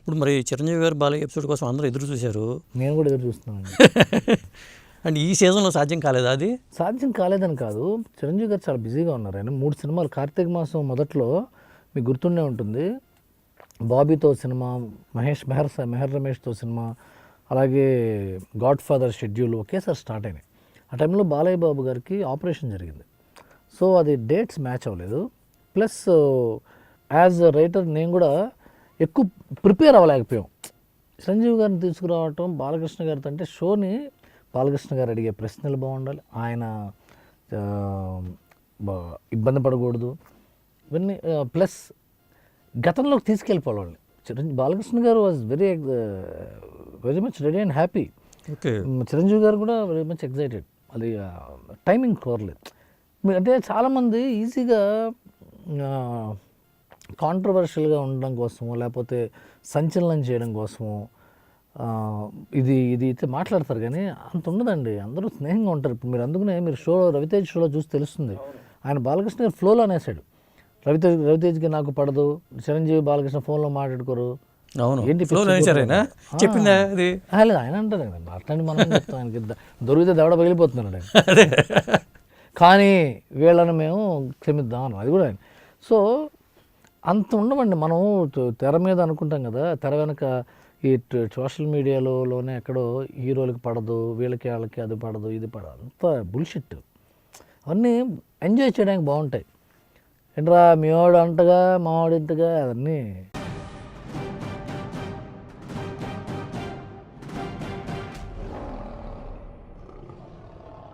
ఇప్పుడు మరి చిరంజీవి గారు బాలయ్య ఎపిసోడ్ కోసం అందరూ ఎదురు చూశారు. నేను కూడా ఎదురు చూస్తున్నాను. అండ్ ఈ సీజన్లో సాధ్యం కాలేదా అది? సాధ్యం కాలేదని కాదు, చిరంజీవి గారు చాలా బిజీగా ఉన్నారు. ఆయన 3 సినిమాలు, కార్తీక మాసం మొదట్లో మీకు గుర్తుండే ఉంటుంది, బాబీతో సినిమా, మెహర్ రమేష్తో సినిమా, అలాగే గాడ్ ఫాదర్ షెడ్యూల్ ఒకేసారి స్టార్ట్ అయినాయి. ఆ టైంలో బాలయ్య బాబు గారికి ఆపరేషన్ జరిగింది. సో అది డేట్స్ మ్యాచ్ అవ్వలేదు. ప్లస్ యాజ్ అ రైటర్ నేను కూడా ఎక్కువ ప్రిపేర్ అవ్వలేకపోయాం. చిరంజీవి గారిని తీసుకురావటం బాలకృష్ణ గారితో అంటే షోని బాలకృష్ణ గారు అడిగే ప్రశ్నలు బాగుండాలి, ఆయన ఇబ్బంది పడకూడదు, ఇవన్నీ ప్లస్ గతంలోకి తీసుకెళ్ళిపోవాలి. బాలకృష్ణ గారు was very much ready and happy. Okay, Chiranjeevi గారు కూడా వెరీ మచ్ ఎక్సైటెడ్. అది టైమింగ్ కోరలేదు. అంటే చాలామంది ఈజీగా కాంట్రవర్షియల్గా ఉండడం కోసమో లేకపోతే సంచలనం చేయడం కోసమో ఇది అయితే మాట్లాడతారు, కానీ అంత ఉండదండి. అందరూ స్నేహంగా ఉంటారు. ఇప్పుడు మీరు అందుకనే మీరు రవితేజ్ షోలో చూసి తెలుస్తుంది. ఆయన బాలకృష్ణ గారు ఫ్లోలో అనేసాడు, రవితేజ్కి నాకు పడదు, చిరంజీవి బాలకృష్ణ ఫోన్లో మాట్లాడుకోరు. అవును, ఏంటి చెప్పిందా అది? లేదు, ఆయన అంటారు కదా, అట్లాంటి మనం చెప్తాం. ఆయనకి దొరికితే దవడ పగిలిపోతున్నాడు ఆయన. కానీ వీళ్ళని మేము క్షమిద్దాం అన్నాం, అది కూడా ఆయన. సో అంత ఉండమండి. మనం తెర మీద అనుకుంటాం కదా, తెర వెనక ఈ సోషల్ మీడియాలోనే ఎక్కడో హీరోలకి పడదు, వాళ్ళకి అది పడదు, ఇది పడదు, అంత బుల్షిట్. అవన్నీ ఎంజాయ్ చేయడానికి బాగుంటాయి. ఏంట్రా మీ వాడు అంటగా మా వాడు ఇంతగా, అవన్నీ